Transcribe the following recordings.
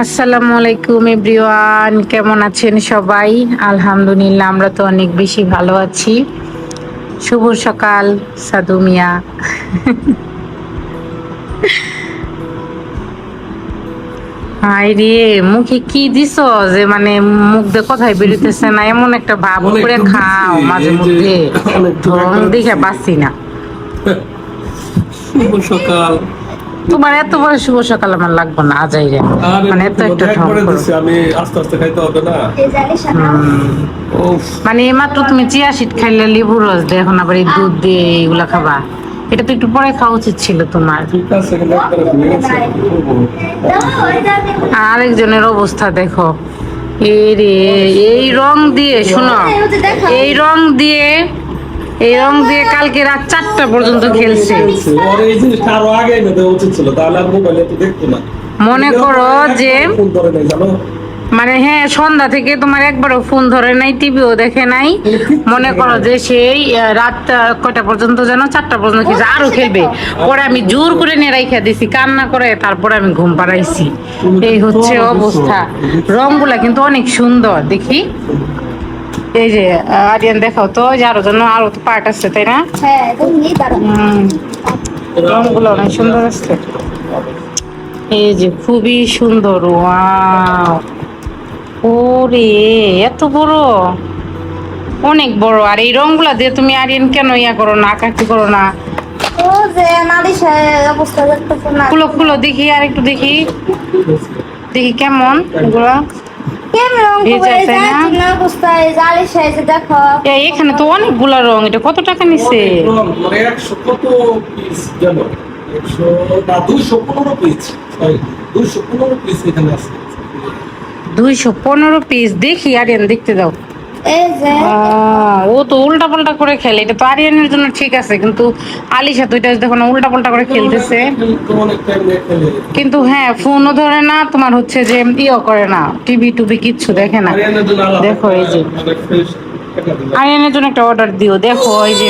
আসসালামু আলাইকুম এভরিওয়ান, কেমন আছেন সবাই? আলহামদুলিল্লাহ, আমরা তো অনেক বেশি ভালো আছি। শুভ সকাল সাদু মিয়া। হাই রে, মুখে কি দিছ যে মানে মুখ দিয়ে কথাই বেরোতেছে না, এমন একটা ভাব করে খাও মাঝে মধ্যে, ঢং দেখে পাচ্ছি না। শুভ সকাল। তোমার এত বড় শুভ সকাল আমার লাগবে না, আজাই রে, মানে এত একটা ঢং করো। আমি আস্তে আস্তে খাইতে হবে না। মানে মাত্র তুমি চিয়া সিড খাইলে, লেবুর রস দিয়ে, এখন আবার এই দুধ দিয়ে এগুলা খাবা? এটা তো একটু পরে খাওয়া উচিত ছিল তোমার। ঠিক আছে, কিন্তু একবারে হয়ে গেছে। আরেকজনের অবস্থা দেখো, এই রে, এই রং দিয়ে শোনো, এই রং দিয়ে, এই রং দিয়ে কালকে রাত 4টা পর্যন্ত খেলছে। ওর এই জিনিসটা আরো আগে এনে দেওয়া উচিত ছিল, তাহলে আর মোবাইলে তো দেখতো না। মনে করো যে ফোন ধরে নাই, জানো? মানে হ্যাঁ, সন্ধ্যা থেকে তোমার একবারও ফোন ধরে নাই, টিভিও দেখে নাই। মনে করো যে সেই রাত কয়টা পর্যন্ত, যেন 4টা পর্যন্ত খেলছে, আরো খেলবে। পরে আমি জোর করে নিয়ে রাইখা দিছি, কান্না করে, তারপরে আমি ঘুম পাড়াইছি। এই হচ্ছে অবস্থা। রংগুলা কিন্তু অনেক সুন্দর, দেখি। এই যে আরিয়ান দেখাও তো, যে আরো জন্য আরো তো পার্ট আছে, তাই না? রংগুলো অনেক সুন্দর আছে। এই যে খুবই সুন্দর, ওয়াও। ওরে, এত বড়, অনেক বড়। আর এই রংগুলা দিয়ে তুমি আরিয়ান কেন ইয়া করো না, আঁকাকি করো না? খুলো খুলো দেখি, আর একটু দেখি, দেখি কেমন এগুলা। এখানে তো অনেকগুলা রং, এটা কত টাকা নিছে? 100 কত পিস গেল? 100 না, 215 পিস। 215 পিস এখানে আছে। 215 পিস। দেখি আরিয়ান, দেখতে দাও। ও তো উল্টা পাল্টা করে খেলে, এটা তো আরিয়ানের জন্য ঠিক আছে, কিন্তু আলিশা তো এটা দেখো না, উল্টা পাল্টা করে খেলতেছে। কিন্তু হ্যাঁ, ফোনও ধরে না, তোমার হচ্ছে যে ইও করে না, টিভি টুবি কিচ্ছু দেখে না। দেখো এই যে আরিয়ানের জন্য একটা অর্ডার দিও। দেখো এই যে,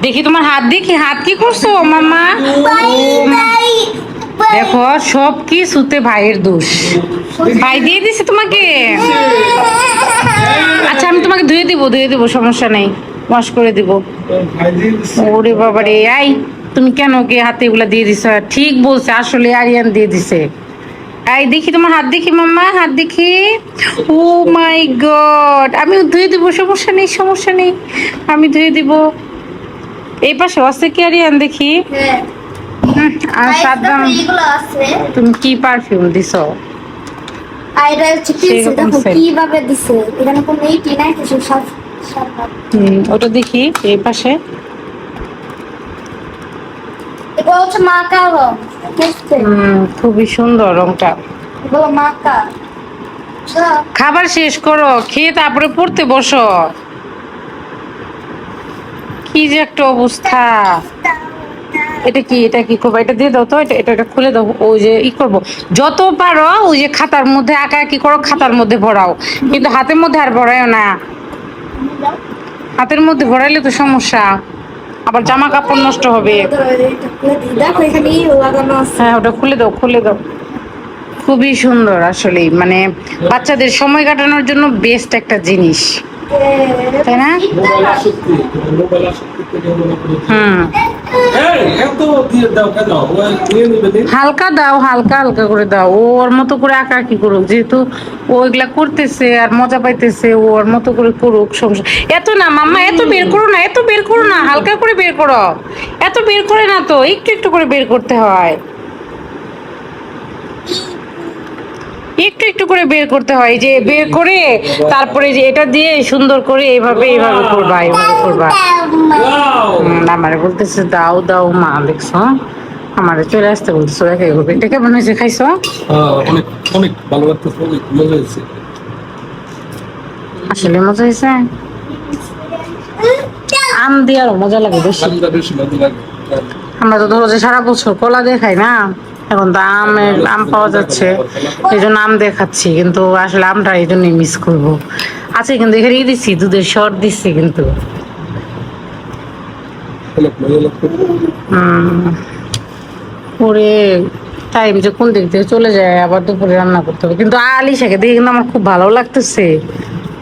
দেখি তোমার হাত, দেখি হাত কি করছো মামা। দেখো সব কিছুতে ভাইয়ের দোষ, ভাই দিয়ে দিছে তোমাকে। আচ্ছা আমি তোমাকে ধুয়ে দিব, সমস্যা নেই, ওয়াশ করে দিব। ওরে বাবা রে, আই তুমি কেন ওকে হাতে এগুলা দিয়ে দিছ? ঠিক বলছে, আসলে আরিয়ান দিয়ে দিছে। এই দেখি তোমার হাত, দেখি মাম্মা, হাত দেখি। ও মাই গড, আমি ধুয়ে দিব, সমস্যা নেই, সমস্যা নেই, আমি ধুয়ে দিব। এই পাশে আছে কি আরিয়ান, দেখি। আর সাদ্দাম, তুমি কি পারফিউম দিছো? ওটা দেখি এই পাশে। খুবই সুন্দর রংটা। খাবার শেষ করো, খেয়ে তারপরে পড়তে বসো। কি যে একটা অবস্থা। এটা কি, এটা কি করবো? এটা দিয়ে দাও তো, এটা খুলে দাও। ওই যে ই করবো, যত পারো ওই যে খাতার মধ্যে আঁকা কি করো, খাতার মধ্যে ভরাও, কিন্তু হাতের মধ্যে আর ভরাইও না। হাতের মধ্যে ভরাইলে তো সমস্যা, আবার জামা কাপড় নষ্ট হবে। হ্যাঁ, ওটা খুলে দাও, খুলে দাও। খুবই সুন্দর আসলে, মানে বাচ্চাদের সময় কাটানোর জন্য বেস্ট একটা জিনিস, তাই না? হালকা দাও, হালকা হালকা করে দাও। ওর মতো করে আঁকা কি করুক, যেহেতু ওইগুলা করতেছে আর মজা পাইতেছে, ওর মতো করে করুক, সমস্যা। এত না মাম্মা, এত বের করো না, এত বের করো না, হালকা করে বের করো। এত বের করে না তো, একটু একটু করে বের করতে হয়, একটু একটু করে বের করতে হয়। যে বের করে তারপরে যে এটা দিয়ে সুন্দর করে এইভাবে এইভাবে করবা, এইভাবে করবা। আমারে বলতেছে দাও দাও মা, দেখছো আমারে চলে আসতে বলতেছো, একাই করবে। এটা কেমন হয়েছে, খাইছো? অনেক অনেক ভালো লাগতেছে, অনেক মজা হয়েছে। আসলে মজা হয়েছে। আম দিয়ে আরো মজা লাগে বেশি। আমরা তো ধরো যে সারা বছর কলা দিয়ে খাই না, এখন তো আম পাওয়া যাচ্ছে, এই জন্য আম দিয়ে খাচ্ছি, কিন্তু আসলে আমটা এই জন্যই মিস করবো। আছে কিন্তু এখানে দিচ্ছি, দুধের শর্ট দিচ্ছি কিন্তু। ওরে টাইম যে কোন দিক থেকে চলে যায়, আবার দুপুরে রান্না করতে হবে। কিন্তু আলিশাকে দেখে কিন্তু আমার খুব ভালো লাগতেছে।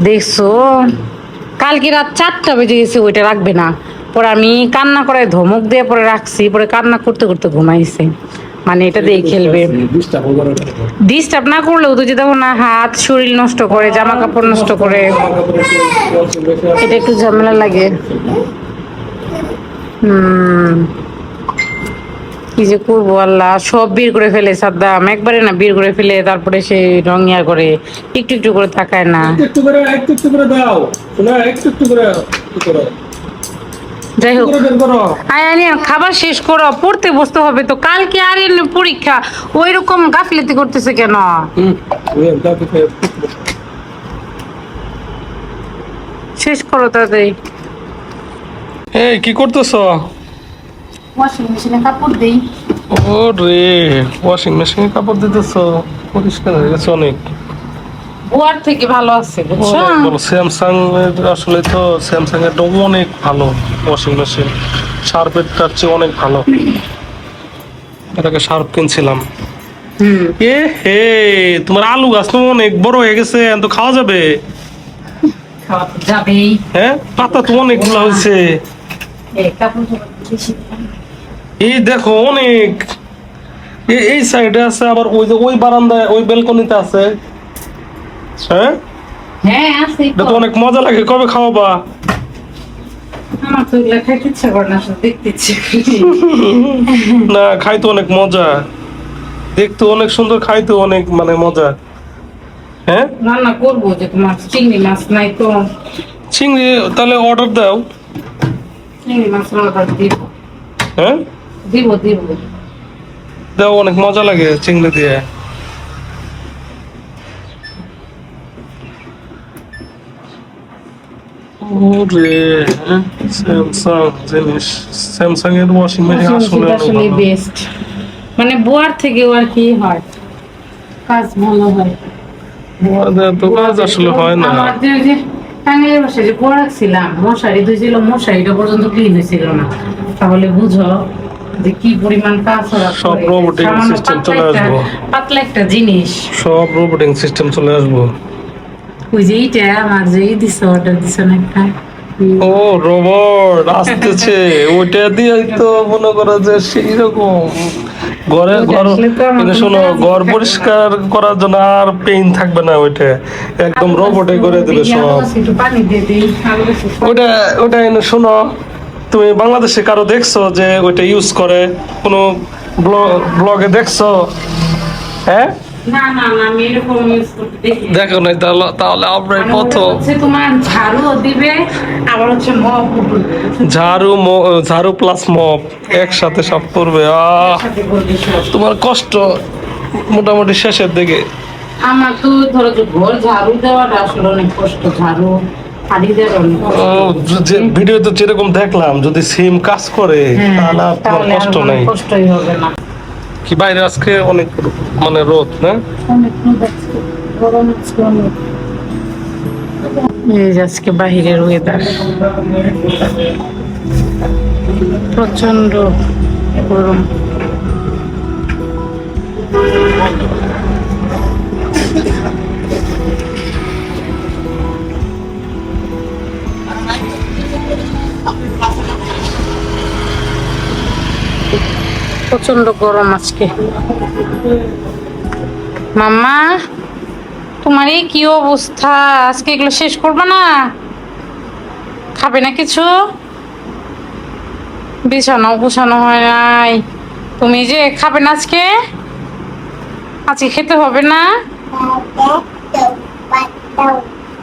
দেখছো কালকে রাত 4টা বেজে গেছে, ওইটা রাখবে না। পরে আমি কান্না করে ধমক দিয়ে পরে রাখছি, পরে কান্না করতে করতে ঘুমাইছে। মানে এটা দিয়ে খেলবে। ডিস্টার্ব না করলেও তো যে দেখো না, হাত শরীর নষ্ট করে, জামা কাপড় নষ্ট করে, এটা একটু ঝামেলা লাগে। কি যে করবো আল্লাহ, সব বের করে ফেলে সাদ্দাম, একবারে না বের করে ফেলে, তারপরে সে রঙিয়া করে, একটু একটু করে তাকায় না। একটু করে দাও না, একটু করে করো। যাই হোক, বের করো। আয়ানিয়া খাবার শেষ করো, পড়তে বসতে হবে তো, কালকে আরিয়ানের পরীক্ষা। ওই রকম গাফিলতি করতেছে কেন? শেষ করো তাড়াতাড়ি। এই কি করতেছো? ওয়াশিং মেশিনে কাপড় দেই। ও রে, ওয়াশিং মেশিনে কাপড় দিতেছো? পরিষ্কার হয়ে গেছে অনেক। বুয়ার থেকে ভালো আছে বুঝছো? অনেক ভালো। স্যামসাং এর আসলে তো স্যামসাং এর অনেক ভালো ওয়াশিং মেশিন, শার্পের তার চেয়ে অনেক ভালো। এটাকে শার্প কিনছিলাম। এ হে, তোমার আলু গাছ তো অনেক বড় হয়ে গেছে, এখন তো খাওয়া যাবে। খাওয়া তো যাবেই। হ্যাঁ, পাতা তো অনেকগুলো হয়েছে। কাপড় বেশি। এই দেখো অনেক, এই সাইডে আছে, আবার ওই যে ওই বারান্দায় ওই বেলকনিতে আছে। হ্যাঁ, হ্যাঁ আছে এটা তো অনেক মজা লাগে। কবে খাওয়াবা? আমার তো এগুলা খাইতে ইচ্ছা করে না, শুধু দেখতে ইচ্ছে করে। না, খাইতে অনেক মজা, দেখতে অনেক সুন্দর, খাইতে অনেক মানে মজা। হ্যাঁ, রান্না করবো যে তোমার চিংড়ি মাছ নাই তো, চিংড়ি তাহলে অর্ডার দাও। চিংড়ি মাছ অর্ডার দিব। হ্যাঁ, দিব দিব। দাও, অনেক মজা লাগে চিংড়ি দিয়ে। ওরে, স্যামসাং জিনিস, স্যামসাং এর ওয়াশিং মেশিন আসলে অনেক আসলে ভালো। বেস্ট, মানে বুয়ার থেকেও আর কি হয়, কাজ ভালো হয়। আমাদের তো কাজ আসলে হয় না। আমার যে টাঙ্গাইয়ের বাসায় যে পড়াচ্ছিলাম, মশারি ধুয়েছিল, মশারিটা পর্যন্ত ক্লিন হয়েছিল না। তাহলে বুঝো যে কি পরিমাণ কাজ ওরা সব করে। robotic সামান্য system পাতলা চলে একটা- আসবো। পাতলা একটা জিনিস। সব রোবটিং সিস্টেম চলে আসবো। ওই যে এইটা আমার যে দিছে, অর্ডার দিছে না একটা, ও রোবট আসতেছে, ওইটা দিয়ে তো মনে করো যে সেই রকম ঘরে ওইটা ঘর, আসলে তো আমার কিন্তু কোনো শোনো, কাজই ঘর থাকবে না। পরিষ্কার করার জন্য আর পেইন থাকবে না, ওইটা একদম রোবটে করে দেবে সব। একটু পানি দিয়ে দিই, আলু বেশি। ওইটা এনে শোনো, তুমি বাংলাদেশে কারো দেখছো যে ওইটা ইউজ করে? কোনো ব্লগে দেখছো? হ্যাঁ, না না না, আমি এরকম ইউজ করতে দেখি না। দেখো নাই? তাহলে তাহলে আমরা মানে ওটা প্রথম হচ্ছে তোমার ঝাড়ুও দিবে, আবার হচ্ছে মপ করবে। ঝাড়ু প্লাস মপ একসাথে সব করবে। একসাথে করবে সব। তোমার কষ্ট মোটামুটি শেষের দিকে। আমার তো ধরো যে ঘর ঝাড়ু দেওয়াটা আসলে অনেক কষ্ট, ঝাড়ু হাড়ি দেওয়ার অনেক কষ্ট। যে ভিডিওতে যেরকম দেখলাম, যদি সেম কাজ করে হ্যাঁ, তাহলে আর তোমার তাহলে আর কষ্ট কোনো নাই। কষ্টই হবে না। কি বাইরে আজকে অনেক মানে রোদ না? অনেক রোদ আজকে, গরম আজকে অনেক। এই যে আজকে বাহিরের ওয়েদার প্রচন্ড গরম। প্রচন্ড গরম আজকে। মাম্মা, তোমার এই কি অবস্থা? আজকে এগুলো শেষ করবে না? খাবে না কিছু? বিছানাও গোছানো হয় নাই, তুমি যে খাবে না আজকে? আজকে খেতে হবে না?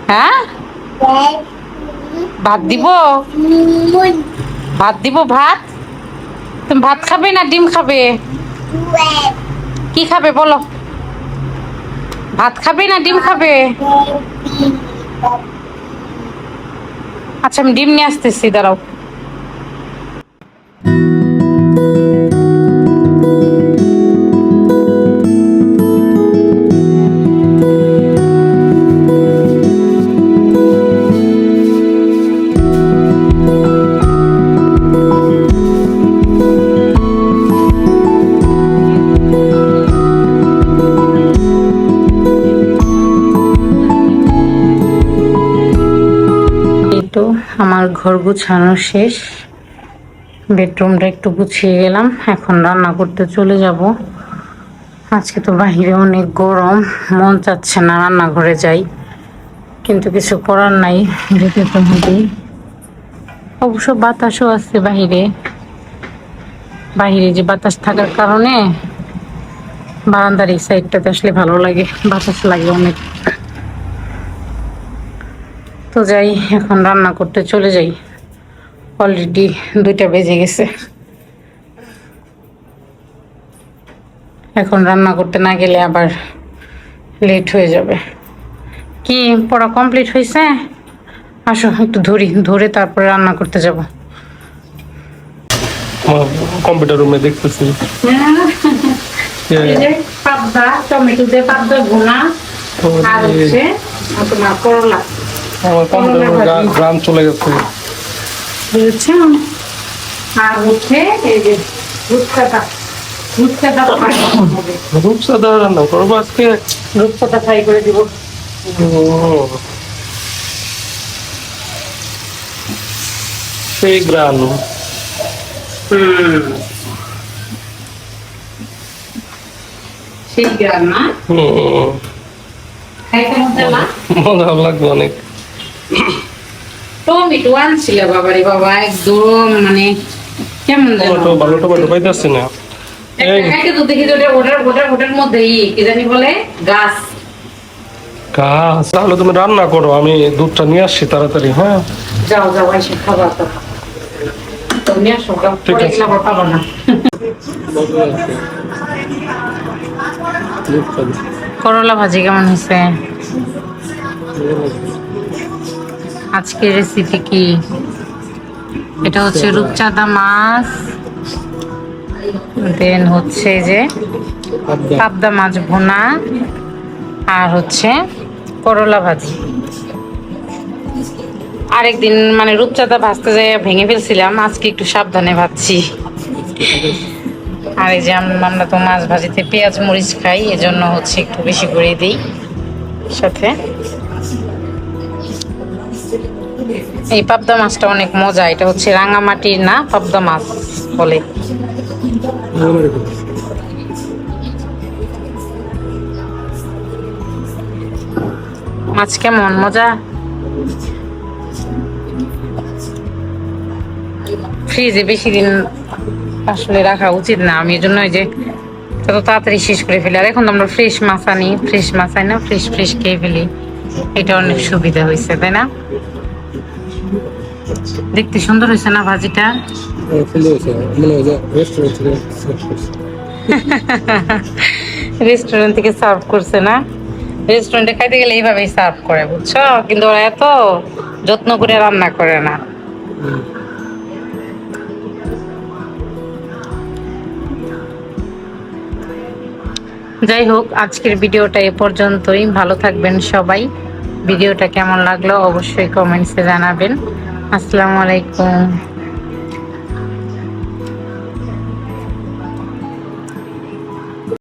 হ্যাঁ, ভাত দিব, ভাত দিব, ভাত। তুমি ভাত খাবে না ডিম খাবে? কি খাবে বলো? ভাত খাবে না ডিম খাবে? আচ্ছা, আমি ডিম নিয়ে আসতেছি, দাঁড়াও। তো আমার ঘর গুছানো শেষ, বেডরুমটা একটু গুছিয়ে গেলাম, এখন রান্না করতে চলে যাব। আজকে তো বাহিরে অনেক গরম, মন চাচ্ছে না রান্নাঘরে যাই, কিন্তু কিছু করার নাই, যেতে তো হবেই। অবশ্য বাতাসও আছে বাহিরে, বাহিরে যে বাতাস থাকার কারণে বারান্দার এই সাইডটাতে আসলে ভালো লাগে, বাতাস লাগে অনেক। তো যাই, এখন রান্না করতে চলে যাই, অলরেডি 2টা বেজে গেছে। এখন রান্না করতে না গেলে আবার লেট হয়ে যাবে। কি পড়া কমপ্লিট হয়েছে? আসো একটু ধরে তারপরে রান্না করতে যাব। কম্পিউটার রুমে দেখতেছি পাবদা, টমেটো দিয়ে পাবদা ভুনা, আর হচ্ছে তোমার করলা। আমার কম্পিউটার রুমে গ্রাম চলে গেছে। বুঝছেন? আর হচ্ছে এই যে রূপচাঁদা রূপসাদা রান্না করবো আজকে। রূপচাঁদা ফ্রাই করে দিব। সেই গ্রাম। সেই গ্রাম না? খাইতে মজা না? মজা লাগবে অনেক। টমেটো আনছিল বাবারে বাবা, একদম মানে কেমন টমেটো ভালো টমেটো পাইতেছি না। খাইতে তো দেখি যে ওটার মধ্যে কি জানি বলে গাছ। গাছ? তাহলে তুমি রান্না করো, আমি দুধটা নিয়ে আসছি তাড়াতাড়ি। হ্যাঁ যাও এসে খাবার তো তুমি আসো, ঠিক আছে। আবার পাবো না। করলা ভাজি কেমন হয়েছে? আজকের রেসিপি কি? এটা হচ্ছে রূপচাঁদা মাছ, দেন হচ্ছে যে পাবদা মাছ ভুনা, আর হচ্ছে করলা ভাজি। আরেকদিন মানে রূপচাঁদা ভাজতে যাই ভেঙে ফেলছিলাম, আজকে একটু সাবধানে ভাজছি। আর এই যে আমরা তো মাছ ভাজিতে পেঁয়াজ মরিচ খাই, এজন্য হচ্ছে একটু বেশি করে দিই সাথে। এই পাবদা মাছটা অনেক মজা, এটা হচ্ছে রাঙামাটির না পাবদা মাছ বলে। মাছ কেমন মজা? ফ্রিজে বেশি দিন আসলে রাখা উচিত না, আমি এই জন্য যে তত তাড়াতাড়ি শেষ করে ফেলি। আর এখন তো আমরা ফ্রেশ মাছ আনি, ফ্রেশ মাছ আনি না, ফ্রেশ খেয়ে ফেলি, এটা অনেক সুবিধা হয়েছে, তাই না? দেখতে সুন্দর হয়েছে না ভাজিটা? রেস্টুরেন্ট থেকে সার্ভ করছে না? রেস্টুরেন্টে খাইতে গেলে এইভাবেই সার্ভ করে, বুঝছো? কিন্তু ওরা এত যত্ন করে রান্না করে না। যাই হোক, আজকের ভিডিওটা এ পর্যন্তই। ভালো থাকবেন সবাই। ভিডিওটা কেমন লাগলো অবশ্যই কমেন্টসে জানাবেন। আসসালামু আলাইকুম।